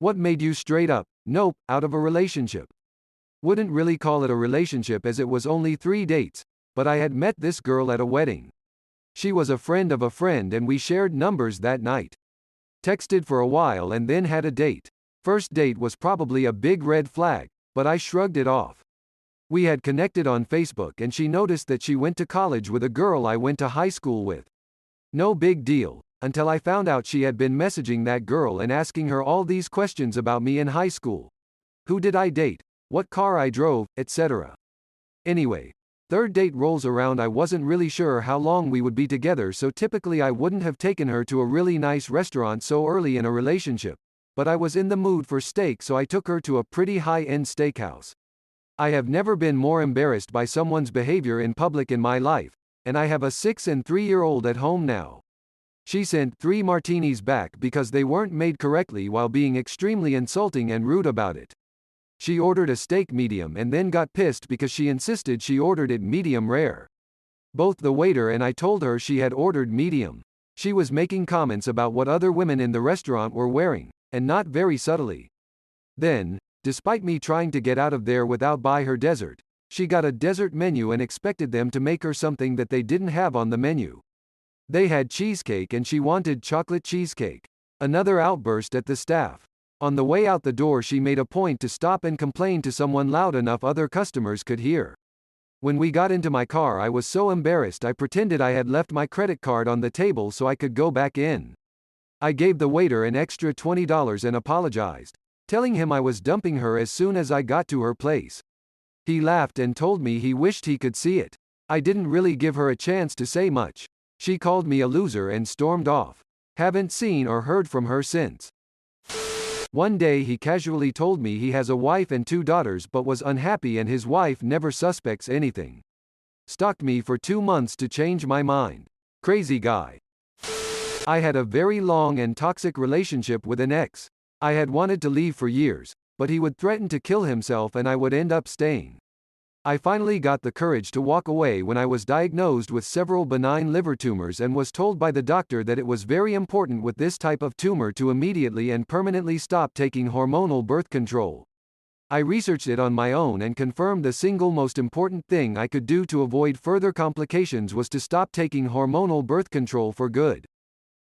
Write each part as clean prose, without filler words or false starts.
What made you straight up, nope, out of a relationship? Wouldn't really call it a relationship as it was only 3 dates, but I had met this girl at a wedding. She was a friend of a friend and we shared numbers that night. Texted for a while and then had a date. First date was probably a big red flag, but I shrugged it off. We had connected on Facebook and she noticed that she went to college with a girl I went to high school with. No big deal, until I found out she had been messaging that girl and asking her all these questions about me in high school. Who did I date? What car I drove, etc. Anyway, third date rolls around. I wasn't really sure how long we would be together, so typically I wouldn't have taken her to a really nice restaurant so early in a relationship. But I was in the mood for steak, so I took her to a pretty high-end steakhouse. I have never been more embarrassed by someone's behavior in public in my life, and I have a 6- and 3-year-old at home now. She sent 3 martinis back because they weren't made correctly while being extremely insulting and rude about it. She ordered a steak medium and then got pissed because she insisted she ordered it medium rare. Both the waiter and I told her she had ordered medium. She was making comments about what other women in the restaurant were wearing, and not very subtly. Then, despite me trying to get out of there without buy her dessert, she got a dessert menu and expected them to make her something that they didn't have on the menu. They had cheesecake and she wanted chocolate cheesecake. Another outburst at the staff. On the way out the door she made a point to stop and complain to someone loud enough other customers could hear. When we got into my car I was so embarrassed I pretended I had left my credit card on the table so I could go back in. I gave the waiter an extra $20 and apologized, telling him I was dumping her as soon as I got to her place. He laughed and told me he wished he could see it. I didn't really give her a chance to say much. She called me a loser and stormed off. Haven't seen or heard from her since. One day he casually told me he has a wife and 2 daughters but was unhappy and his wife never suspects anything. Stalked me for 2 months to change my mind. Crazy guy. I had a very long and toxic relationship with an ex. I had wanted to leave for years, but he would threaten to kill himself and I would end up staying. I finally got the courage to walk away when I was diagnosed with several benign liver tumors and was told by the doctor that it was very important with this type of tumor to immediately and permanently stop taking hormonal birth control. I researched it on my own and confirmed the single most important thing I could do to avoid further complications was to stop taking hormonal birth control for good.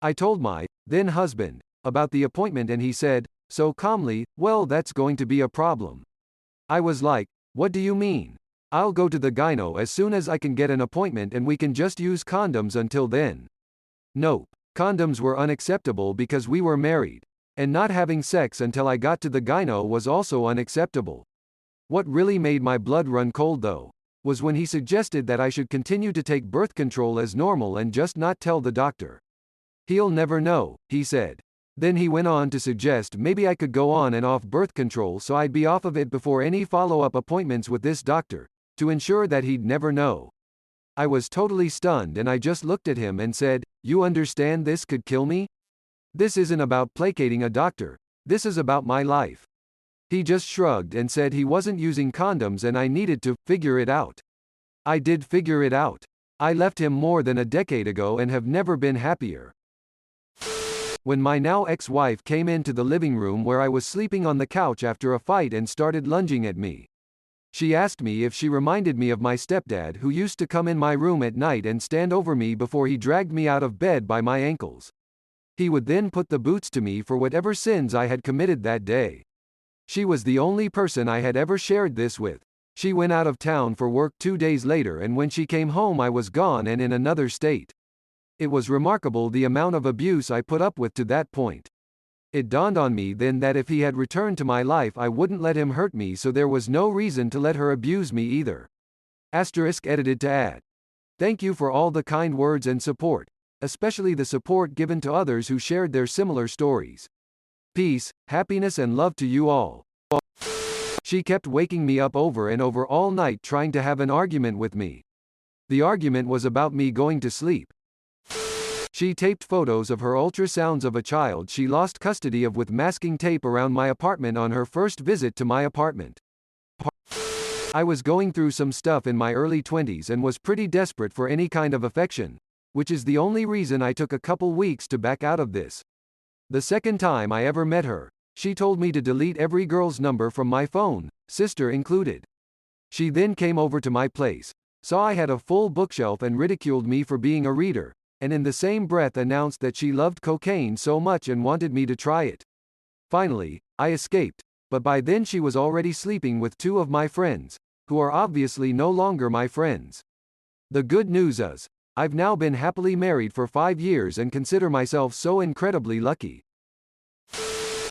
I told my then husband about the appointment and he said, so calmly, well, that's going to be a problem. I was like, what do you mean? I'll go to the gyno as soon as I can get an appointment and we can just use condoms until then. Nope. Condoms were unacceptable because we were married. And not having sex until I got to the gyno was also unacceptable. What really made my blood run cold though, was when he suggested that I should continue to take birth control as normal and just not tell the doctor. He'll never know, he said. Then he went on to suggest maybe I could go on and off birth control so I'd be off of it before any follow-up appointments with this doctor, to ensure that he'd never know. I was totally stunned and I just looked at him and said, you understand this could kill me? This isn't about placating a doctor, this is about my life. He just shrugged and said he wasn't using condoms and I needed to figure it out. I did figure it out. I left him more than a decade ago and have never been happier. When my now ex-wife came into the living room where I was sleeping on the couch after a fight and started lunging at me. She asked me if she reminded me of my stepdad who used to come in my room at night and stand over me before he dragged me out of bed by my ankles. He would then put the boots to me for whatever sins I had committed that day. She was the only person I had ever shared this with. She went out of town for work 2 days later and when she came home I was gone and in another state. It was remarkable the amount of abuse I put up with to that point. It dawned on me then that if he had returned to my life I wouldn't let him hurt me, so there was no reason to let her abuse me either. Asterisk edited to add. Thank you for all the kind words and support, especially the support given to others who shared their similar stories. Peace, happiness and love to you all. She kept waking me up over and over all night trying to have an argument with me. The argument was about me going to sleep. She taped photos of her ultrasounds of a child she lost custody of with masking tape around my apartment on her first visit to my apartment. I was going through some stuff in my early 20s and was pretty desperate for any kind of affection, which is the only reason I took a couple weeks to back out of this. The second time I ever met her, She told me to delete every girl's number from my phone, sister included. She then came over to my place, saw I had a full bookshelf and ridiculed me for being a reader, and in the same breath announced that she loved cocaine so much and wanted me to try it. Finally, I escaped, but by then she was already sleeping with two of my friends, who are obviously no longer my friends. The good news is, I've now been happily married for 5 years and consider myself so incredibly lucky.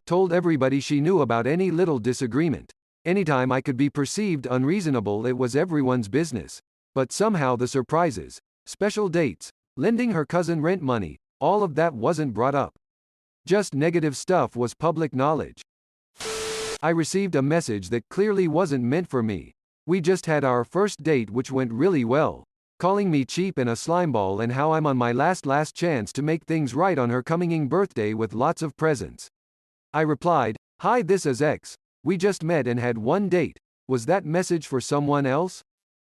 Told everybody she knew about any little disagreement. Anytime I could be perceived unreasonable, it was everyone's business. But somehow the surprises, special dates, lending her cousin rent money, all of that wasn't brought up. Just negative stuff was public knowledge. I received a message that clearly wasn't meant for me. We just had our first date, which went really well, calling me cheap and a slimeball and how I'm on my last chance to make things right on her coming birthday with lots of presents. I replied, "Hi, this is X. We just met and had one date. Was that message for someone else?"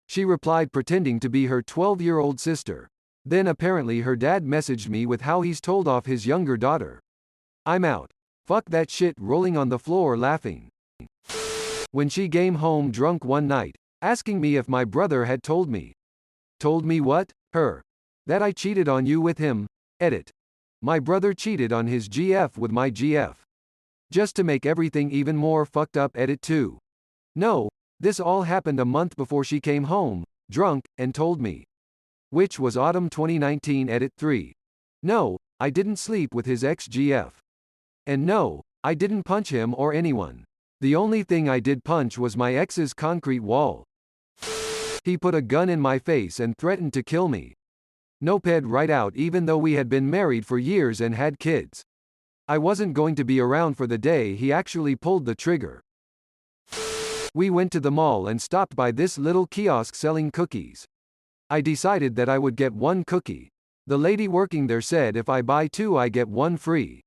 She replied pretending to be her 12-year-old sister. Then apparently her dad messaged me with how he's told off his younger daughter. I'm out. Fuck that shit, rolling on the floor laughing. When she came home drunk one night, asking me if my brother had told me. Told me what? Her. That I cheated on you with him. Edit. My brother cheated on his GF with my GF. Just to make everything even more fucked up. Edit 2. No, this all happened a month before she came home, drunk, and told me. Which was autumn 2019. Edit 3. No, I didn't sleep with his ex-GF. And no, I didn't punch him or anyone. The only thing I did punch was my ex's concrete wall. He put a gun in my face and threatened to kill me. Noped right out, even though we had been married for years and had kids. I wasn't going to be around for the day he actually pulled the trigger. We went to the mall and stopped by this little kiosk selling cookies. I decided that I would get one cookie. The lady working there said if I buy 2 I get 1 free.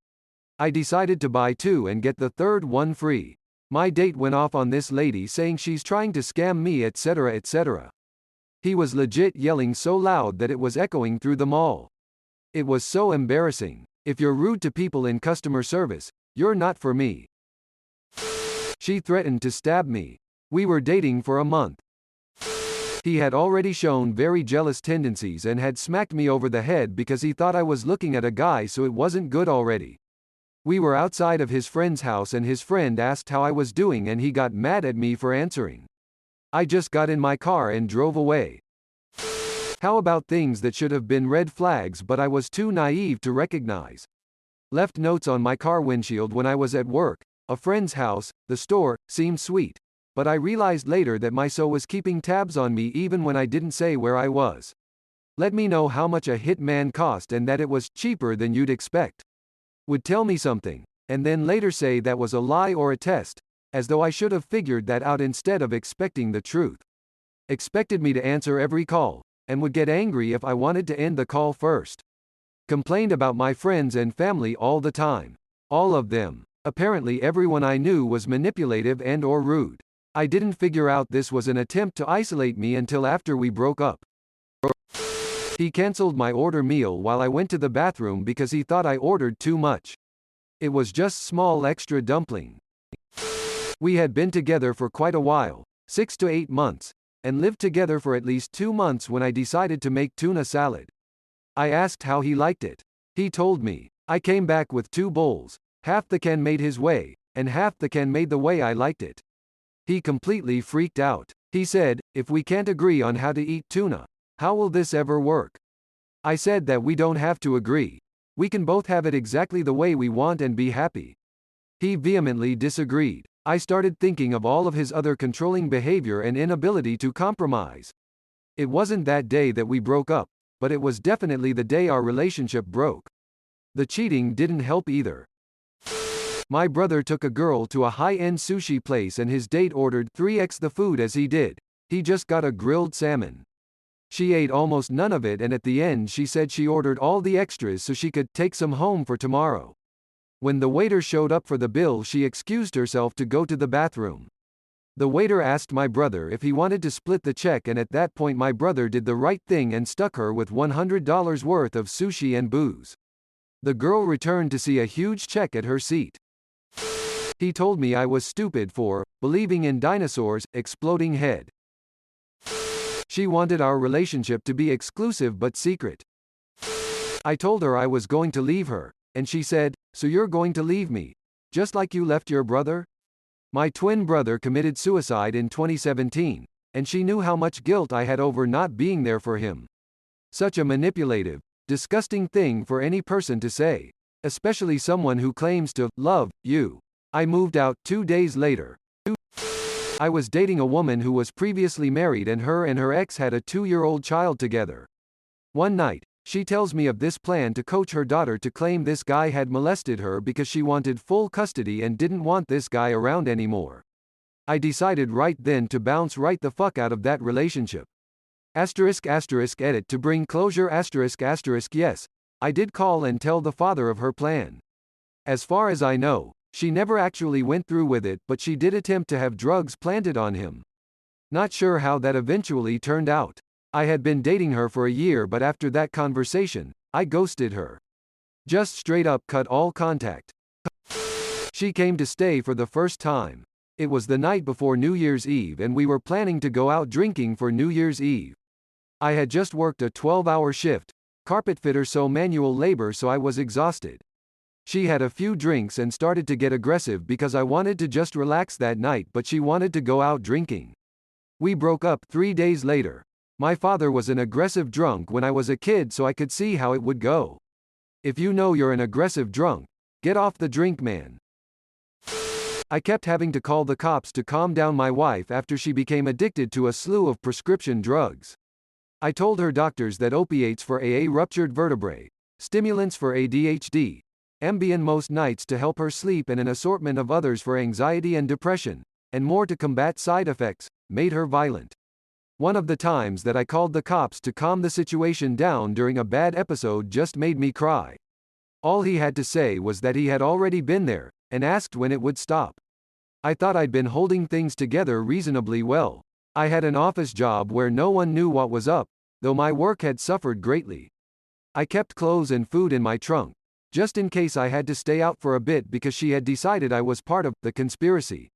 I decided to buy 2 and get the third one free. My date went off on this lady saying she's trying to scam me, etc., etc. He was legit yelling so loud that it was echoing through the mall. It was so embarrassing. If you're rude to people in customer service, you're not for me. She threatened to stab me. We were dating for a month. He had already shown very jealous tendencies and had smacked me over the head because he thought I was looking at a guy, so it wasn't good already. We were outside of his friend's house and his friend asked how I was doing and he got mad at me for answering. I just got in my car and drove away. How about things that should have been red flags but I was too naive to recognize? Left notes on my car windshield when I was at work, a friend's house, the store, seemed sweet. But I realized later that my so was keeping tabs on me even when I didn't say where I was. Let me know how much a hitman cost and that it was cheaper than you'd expect. Would tell me something, and then later say that was a lie or a test, as though I should have figured that out instead of expecting the truth. Expected me to answer every call, and would get angry if I wanted to end the call first. Complained about my friends and family all the time. All of them. Apparently everyone I knew was manipulative and or rude. I didn't figure out this was an attempt to isolate me until after we broke up. He canceled my order meal while I went to the bathroom because he thought I ordered too much. It was just small extra dumpling. We had been together for quite a while, 6 to 8 months, and lived together for at least 2 months when I decided to make tuna salad. I asked how he liked it. He told me. I came back with 2 bowls, half the can made his way, and half the can made the way I liked it. He completely freaked out. He said, "If we can't agree on how to eat tuna, how will this ever work?" I said that we don't have to agree. We can both have it exactly the way we want and be happy. He vehemently disagreed. I started thinking of all of his other controlling behavior and inability to compromise. It wasn't that day that we broke up, but it was definitely the day our relationship broke. The cheating didn't help either. My brother took a girl to a high-end sushi place and his date ordered 3x the food as he did. He just got a grilled salmon. She ate almost none of it and at the end she said she ordered all the extras so she could take some home for tomorrow. When the waiter showed up for the bill, she excused herself to go to the bathroom. The waiter asked my brother if he wanted to split the check, and at that point my brother did the right thing and stuck her with $100 worth of sushi and booze. The girl returned to see a huge check at her seat. He told me I was stupid for believing in dinosaurs, exploding head. She wanted our relationship to be exclusive but secret. I told her I was going to leave her, and she said, "So you're going to leave me? Just like you left your brother?" My twin brother committed suicide in 2017, and she knew how much guilt I had over not being there for him. Such a manipulative, disgusting thing for any person to say, especially someone who claims to love you. I moved out 2 days later. I was dating a woman who was previously married, and her ex had a 2-year-old child together. One night, she tells me of this plan to coach her daughter to claim this guy had molested her because she wanted full custody and didn't want this guy around anymore. I decided right then to bounce right the fuck out of that relationship. Edit to bring closure ***. Yes, I did call and tell the father of her plan. As far as I know, she never actually went through with it, but she did attempt to have drugs planted on him. Not sure how that eventually turned out. I had been dating her for a year, but after that conversation, I ghosted her. Just straight up cut all contact. She came to stay for the first time. It was the night before New Year's Eve and we were planning to go out drinking for New Year's Eve. I had just worked a 12-hour shift, carpet fitter, so manual labor, so I was exhausted. She had a few drinks and started to get aggressive because I wanted to just relax that night, but she wanted to go out drinking. We broke up 3 days later. My father was an aggressive drunk when I was a kid, so I could see how it would go. If you know you're an aggressive drunk, get off the drink, man. I kept having to call the cops to calm down my wife after she became addicted to a slew of prescription drugs. I told her doctors that opiates for AA ruptured vertebrae, stimulants for ADHD, Ambien most nights to help her sleep, and an assortment of others for anxiety and depression, and more to combat side effects, made her violent. One of the times that I called the cops to calm the situation down during a bad episode just made me cry. All he had to say was that he had already been there, and asked when it would stop. I thought I'd been holding things together reasonably well. I had an office job where no one knew what was up, though my work had suffered greatly. I kept clothes and food in my trunk, just in case I had to stay out for a bit because she had decided I was part of the conspiracy.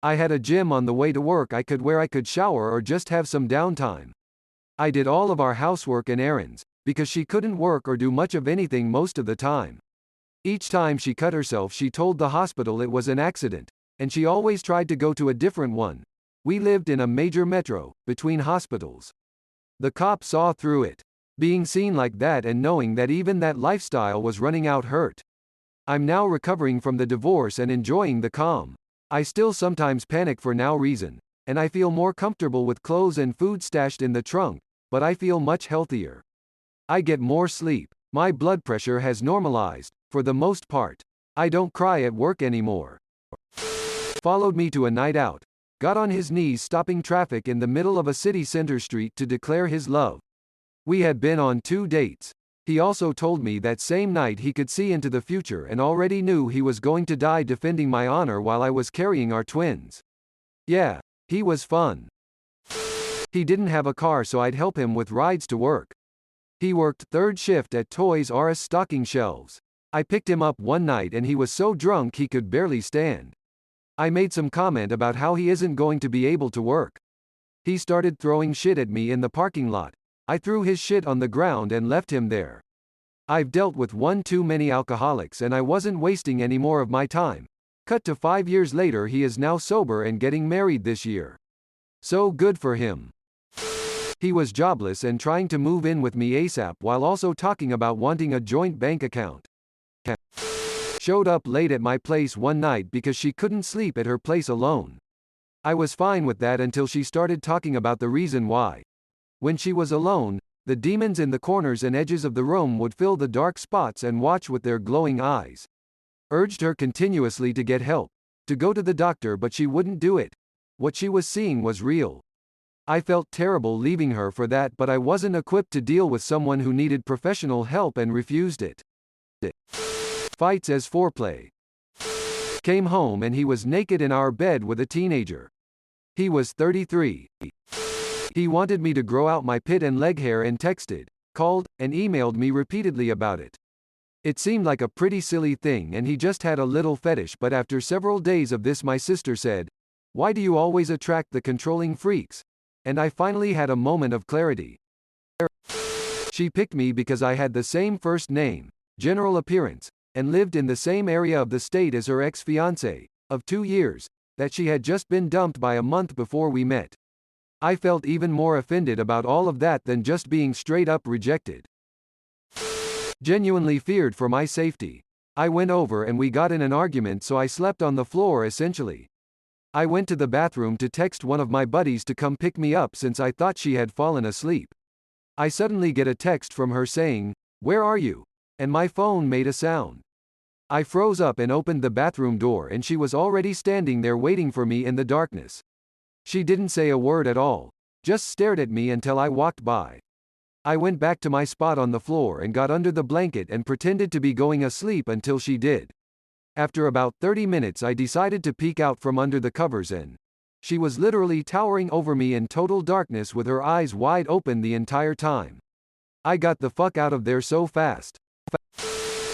I had a gym on the way to work where I could shower or just have some downtime. I did all of our housework and errands, because she couldn't work or do much of anything most of the time. Each time she cut herself, she told the hospital it was an accident, and she always tried to go to a different one. We lived in a major metro, between hospitals. The cop saw through it. Being seen like that and knowing that even that lifestyle was running out hurt. I'm now recovering from the divorce and enjoying the calm. I still sometimes panic for no reason, and I feel more comfortable with clothes and food stashed in the trunk, but I feel much healthier. I get more sleep. My blood pressure has normalized, for the most part. I don't cry at work anymore. Followed me to a night out. Got on his knees stopping traffic in the middle of a city center street to declare his love. We had been on 2 dates. He also told me that same night he could see into the future and already knew he was going to die defending my honor while I was carrying our twins. Yeah, he was fun. He didn't have a car, so I'd help him with rides to work. He worked third shift at Toys R Us stocking shelves. I picked him up one night and he was so drunk he could barely stand. I made some comment about how he isn't going to be able to work. He started throwing shit at me in the parking lot. I threw his shit on the ground and left him there. I've dealt with one too many alcoholics and I wasn't wasting any more of my time. Cut to 5 years later, he is now sober and getting married this year. So good for him. He was jobless and trying to move in with me ASAP while also talking about wanting a joint bank account. Showed up late at my place one night because she couldn't sleep at her place alone. I was fine with that until she started talking about the reason why. When she was alone, the demons in the corners and edges of the room would fill the dark spots and watch with their glowing eyes. Urged her continuously to get help, to go to the doctor, but she wouldn't do it. What she was seeing was real. I felt terrible leaving her for that, but I wasn't equipped to deal with someone who needed professional help and refused it. Fights as foreplay. Came home and he was naked in our bed with a teenager. He was 33. He wanted me to grow out my pit and leg hair and texted, called, and emailed me repeatedly about it. It seemed like a pretty silly thing and he just had a little fetish, but after several days of this my sister said, "Why do you always attract the controlling freaks?" And I finally had a moment of clarity. She picked me because I had the same first name, general appearance, and lived in the same area of the state as her ex-fiancé, of 2 years, that she had just been dumped by a month before we met. I felt even more offended about all of that than just being straight up rejected. Genuinely feared for my safety. I went over and we got in an argument, so I slept on the floor essentially. I went to the bathroom to text one of my buddies to come pick me up since I thought she had fallen asleep. I suddenly get a text from her saying, "Where are you?" And my phone made a sound. I froze up and opened the bathroom door and she was already standing there waiting for me in the darkness. She didn't say a word at all, just stared at me until I walked by. I went back to my spot on the floor and got under the blanket and pretended to be going asleep until she did. After about 30 minutes I decided to peek out from under the covers and she was literally towering over me in total darkness with her eyes wide open the entire time. I got the fuck out of there so fast.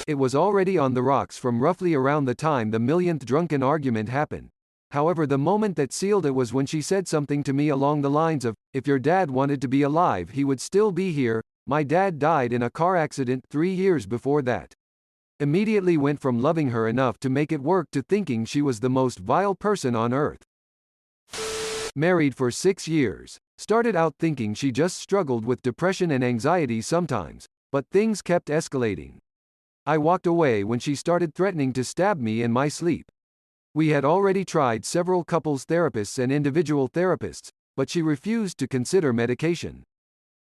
It was already on the rocks from roughly around the time the millionth drunken argument happened. However, the moment that sealed it was when she said something to me along the lines of, "If your dad wanted to be alive he would still be here. My dad died in a car accident 3 years before that." Immediately went from loving her enough to make it work to thinking she was the most vile person on earth. Married for 6 years. Started out thinking she just struggled with depression and anxiety sometimes, but things kept escalating. I walked away when she started threatening to stab me in my sleep. We had already tried several couples therapists and individual therapists, but she refused to consider medication.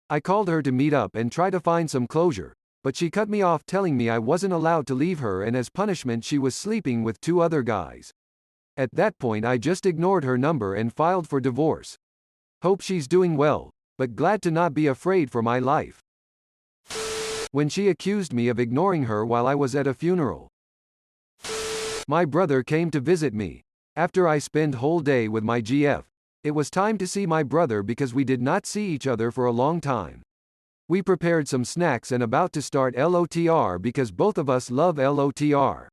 I called her to meet up and try to find some closure, but she cut me off telling me I wasn't allowed to leave her and as punishment she was sleeping with 2 other guys. At that point I just ignored her number and filed for divorce. Hope she's doing well, but glad to not be afraid for my life. When she accused me of ignoring her while I was at a funeral. My brother came to visit me. After I spent whole day with my GF, it was time to see my brother because we did not see each other for a long time. We prepared some snacks and about to start LOTR because both of us love LOTR.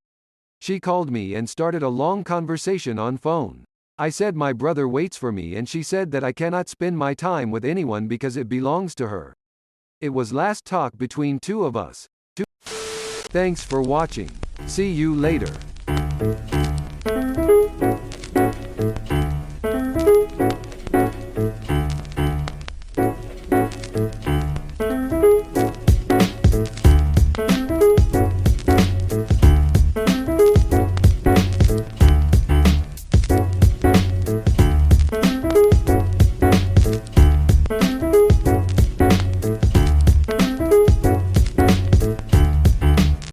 She called me and started a long conversation on phone. I said my brother waits for me and she said that I cannot spend my time with anyone because it belongs to her. It was last talk between 2 of us. Thanks for watching. See you later.